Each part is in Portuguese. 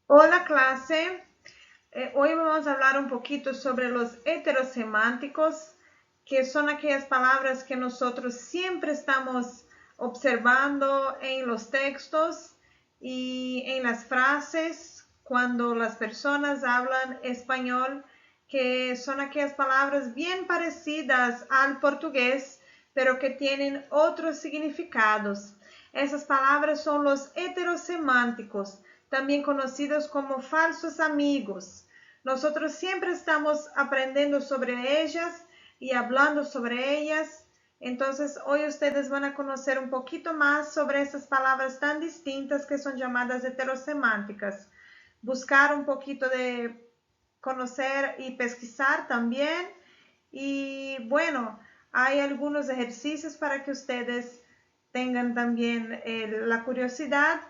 Hola clase, hoy vamos a hablar un poquito sobre los heterosemánticos, que son aquellas palabras que nosotros siempre estamos observando en los textos y en las frases cuando las personas hablan español, que son aquellas palabras bien parecidas al portugués, pero que tienen otros significados. Esas palabras son los heterosemánticos, también conocidos como falsos amigos. Nosotros siempre estamos aprendiendo sobre ellas y hablando sobre ellas. Entonces, hoy ustedes van a conocer un poquito más sobre esas palabras tan distintas que son llamadas heterosemánticas. Buscar un poquito de conocer y pesquisar también. Y bueno, hay algunos ejercicios para que ustedes tengan también la curiosidad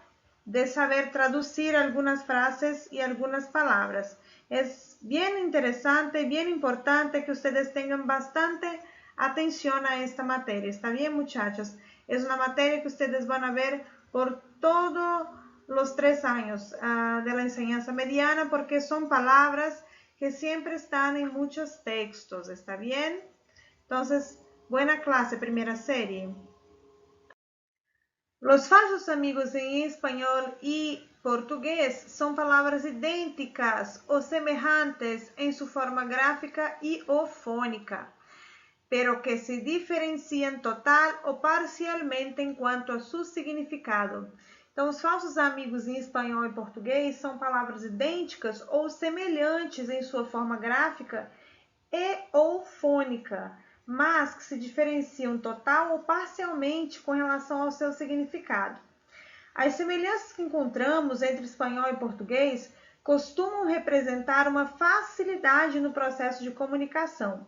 de saber traducir algunas frases y algunas palabras. Es bien interesante, bien importante que ustedes tengan bastante atención a esta materia. ¿Está bien, muchachos? Es una materia que ustedes van a ver por todos los 3 años de la enseñanza mediana porque son palabras que siempre están en muchos textos. ¿Está bien? Entonces, buena clase, primera serie. Los falsos amigos en español y portugués son palabras idênticas o semelhantes em sua forma gráfica e ou fônica, pero que se diferenciam total ou parcialmente em quanto a seu significado. Então, os falsos amigos em espanhol e português são palavras idênticas ou semelhantes em sua forma gráfica e ou fônica, mas que se diferenciam total ou parcialmente com relação ao seu significado. As semelhanças que encontramos entre espanhol e português costumam representar uma facilidade no processo de comunicação.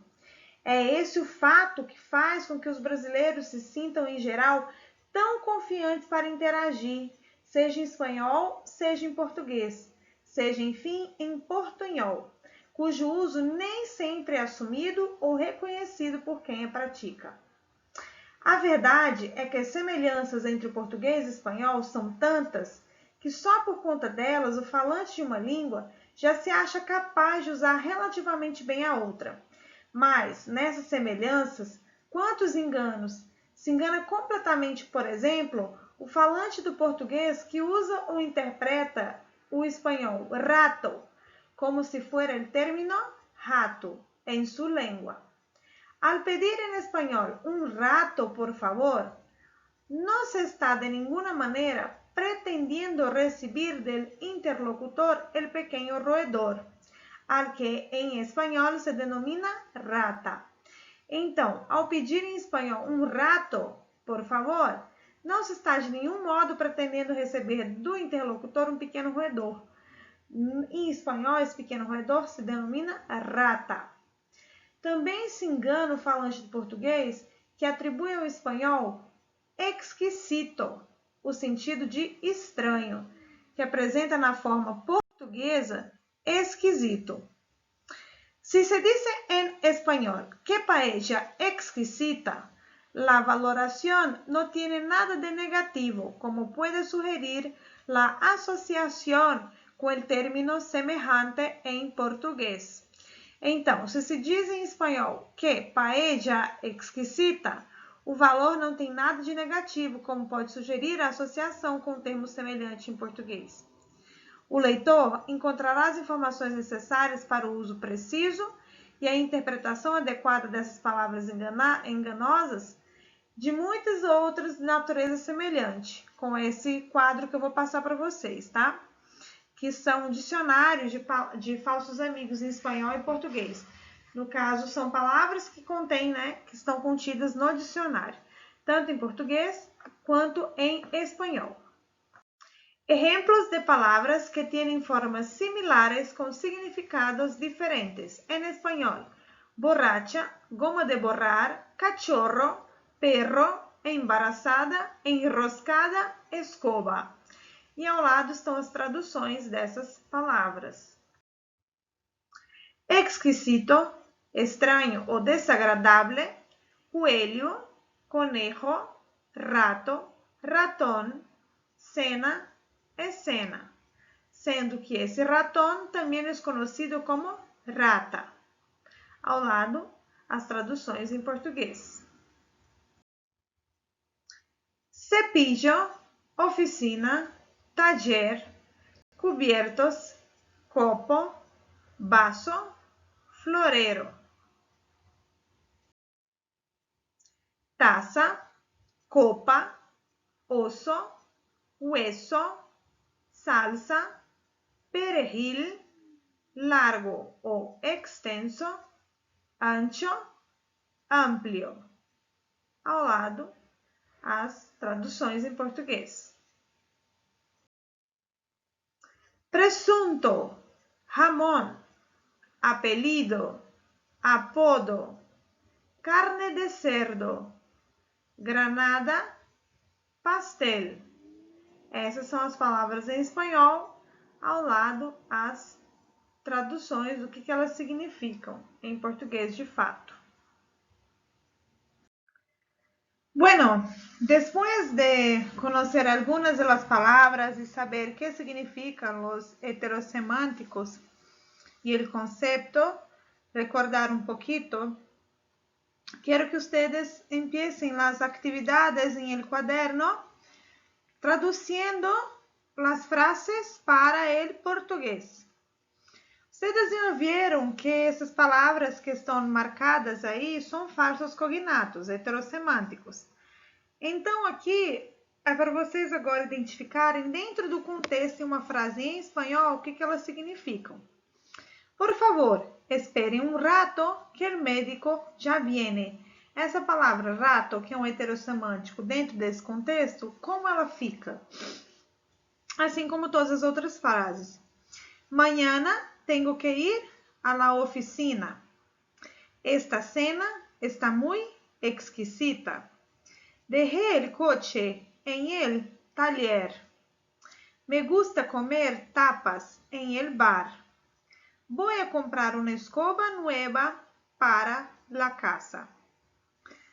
É esse o fato que faz com que os brasileiros se sintam, em geral, tão confiantes para interagir, seja em espanhol, seja em português, seja, enfim, em portunhol, cujo uso nem sempre é assumido ou reconhecido por quem a pratica. A verdade é que as semelhanças entre o português e o espanhol são tantas que só por conta delas o falante de uma língua já se acha capaz de usar relativamente bem a outra. Mas, nessas semelhanças, quantos enganos! Se engana completamente, por exemplo, o falante do português que usa ou interpreta o espanhol rato, como se fuera el término rato en su lengua. Al pedir en español un rato, por favor, no se está de ninguna manera pretendiendo recibir del interlocutor el pequeño roedor, al que em espanhol se denomina rata. Então, ao pedir em espanhol um rato, por favor, não se está de nenhum modo pretendendo receber do interlocutor um pequeno roedor. Em espanhol, esse pequeno roedor se denomina rata. Também se engana o falante de português que atribui ao espanhol exquisito, o sentido de estranho, que apresenta na forma portuguesa esquisito. Si se dice en español que paella exquisita, la valoración no tiene nada de negativo, como puede sugerir la asociación com o término semejante em português. Então, se se diz em espanhol que paella exquisita, o valor não tem nada de negativo, como pode sugerir a associação com o termo semelhante em português. O leitor encontrará as informações necessárias para o uso preciso e a interpretação adequada dessas palavras enganosas de muitas outras de natureza semelhante, com esse quadro que eu vou passar para vocês, tá? Que são dicionários de falsos amigos em espanhol e português. No caso, são palavras que contêm, que estão contidas no dicionário, tanto em português quanto em espanhol. Ejemplos de palabras que tienen formas similares con significados diferentes. En español, borracha, goma de borrar, cachorro, perro, embarazada, enroscada, escoba. E ao lado estão as traduções dessas palavras. Exquisito, estranho ou desagradável, coelho, conejo, rato, ratón, cena, escena. sendo que esse ratón também é conhecido como rata. Ao lado, as traduções em português. Cepillo, oficina, taller, cubiertos, copo, vaso, florero. Taza, copa, oso, hueso, salsa, perejil, largo o extenso, ancho, amplio. Ao lado, as traduções em português. Presunto, jamón, apelido, apodo, carne de cerdo, granada, pastel. Essas são as palavras em espanhol, ao lado as traduções do que elas significam em português de fato. Bueno, después de conocer algunas de las palabras y saber qué significan los heterosemánticos y el concepto, recordar un poquito, quiero que ustedes empiecen las actividades en el cuaderno traduciendo las frases para el portugués. Ustedes já viram que essas palavras que estão marcadas aí são falsos cognatos, heterossemânticos. Então, aqui é para vocês agora identificarem dentro do contexto de uma frase em espanhol o que elas significam. Por favor, esperem um rato que o médico já viene. Essa palavra rato, que é um heterossemântico dentro desse contexto, como ela fica? Assim como todas as outras frases. Mañana tengo que ir a la oficina. Esta cena está muy exquisita. Dejé el coche en el taller. Me gusta comer tapas en el bar. Voy a comprar una escoba nueva para la casa.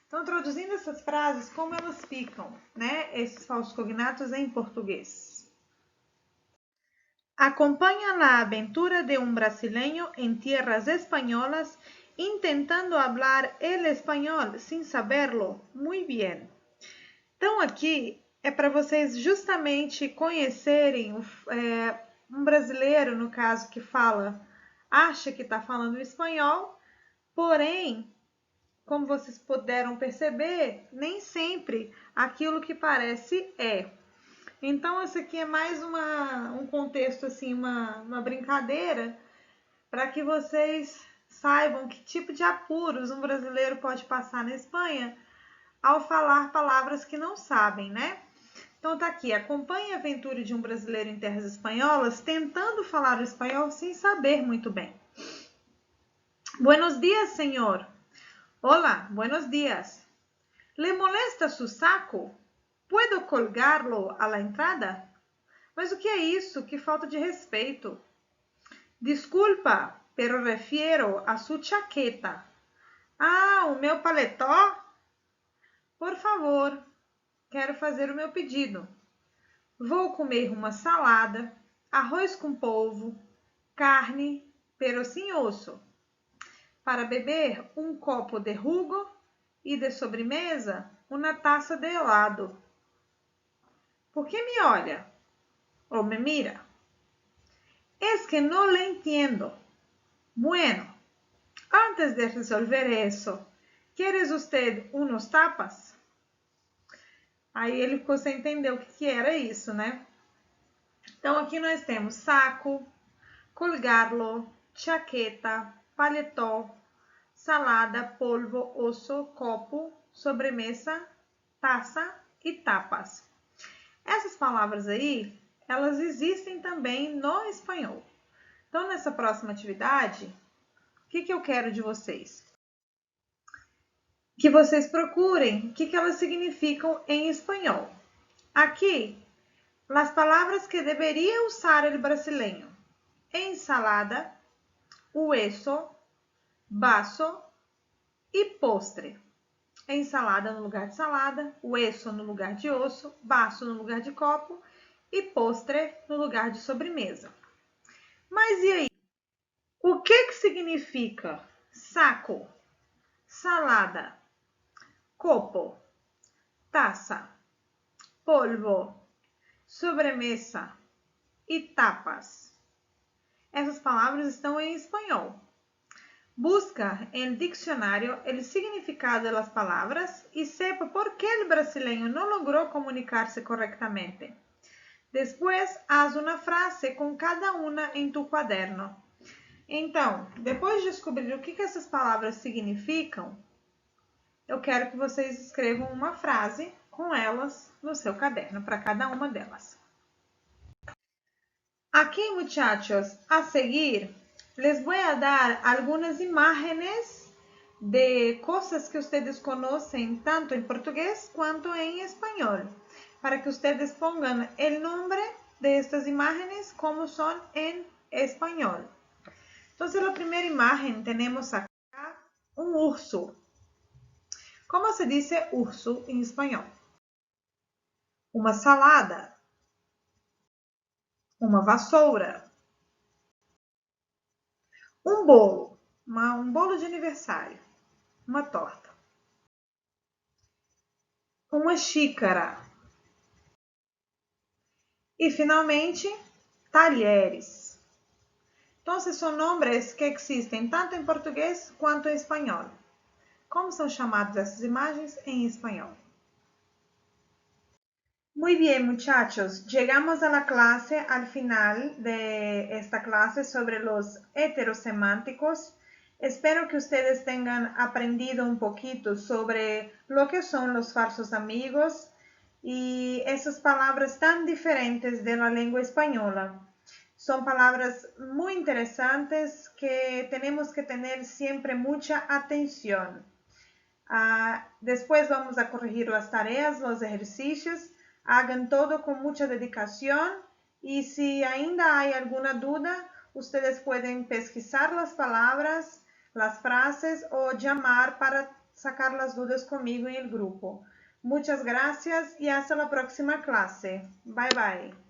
Então, traduzindo essas frases, como elas ficam, né? Esses falsos cognatos em português. Acompaña la aventura de un brasileño en tierras españolas intentando hablar el español sin saberlo muy bien. Então, aqui é para vocês justamente conhecerem um brasileiro, no caso, que acha que está falando espanhol, porém, como vocês puderam perceber, nem sempre aquilo que parece é. Então, isso aqui é mais um contexto, assim, uma brincadeira, para que vocês saibam que tipo de apuros um brasileiro pode passar na Espanha ao falar palavras que não sabem, né? Então, tá aqui, acompanhe a aventura de um brasileiro em terras espanholas tentando falar o espanhol sem saber muito bem. Buenos días, señor. Hola, buenos días. ¿Le molesta su saco? ¿Puedo colgarlo a la entrada? Mas o que é isso? Que falta de respeito. Desculpa, pero refiero a su chaqueta. Ah, o meu paletó? Por favor, quero fazer o meu pedido. Vou comer uma salada, arroz com polvo, carne, pero sin osso. Para beber, um copo de jugo e de sobremesa, uma taça de helado. ¿Por qué me olha? ¿O me mira? Es que no le entiendo. Bueno, antes de resolver eso, ¿quieres usted unos tapas? Aí ele ficou sem entender o que era isso, né? Então, aqui nós temos saco, colgarlo, chaqueta, paletó, salada, polvo, osso, copo, sobremesa, taça e tapas. Essas palavras aí, elas existem também no espanhol. Então, nessa próxima atividade, o que eu quero de vocês? Que vocês procurem o que elas significam em espanhol. Aqui, as palavras que deveria usar o brasileiro. Ensalada, hueso, vaso e postre. Ensalada no lugar de salada, hueso no lugar de osso, vaso no lugar de copo e postre no lugar de sobremesa. Mas e aí? O que significa saco, salada, copo, taça, polvo, sobremesa e tapas? Essas palavras estão em espanhol. Busca en diccionario el significado de las palabras y sepa por qué el brasileño no logró comunicarse correctamente. Después, haz uma frase com cada uma em tu caderno. Então, depois de descobrir o que essas palavras significam, eu quero que vocês escrevam uma frase com elas no seu caderno, para cada uma delas. Aqui, muchachos, a seguir, les voy a dar algunas imágenes de cosas que ustedes conocen tanto en portugués cuanto en español, para que ustedes pongan el nombre de estas imágenes como son en español. Entonces, la primera imagen tenemos acá un urso. ¿Cómo se dice urso en español? Uma salada, uma vassoura, um bolo, um bolo de aniversário, uma torta, uma xícara e, finalmente, talheres. Então, são nomes que existem tanto em português quanto em espanhol. Como são chamadas essas imagens em espanhol? Muy bien, muchachos, llegamos a la clase, al final de esta clase sobre los heterosemánticos. Espero que ustedes tengan aprendido un poquito sobre lo que son los falsos amigos y esas palabras tan diferentes de la lengua española. Son palabras muy interesantes que tenemos que tener siempre mucha atención. Después vamos a corregir las tareas, los ejercicios. Hagan todo con mucha dedicación y si ainda hay alguna duda, ustedes pueden pesquisar las palabras, las frases o llamar para sacar las dudas conmigo en el grupo. Muchas gracias y hasta la próxima clase. Bye bye.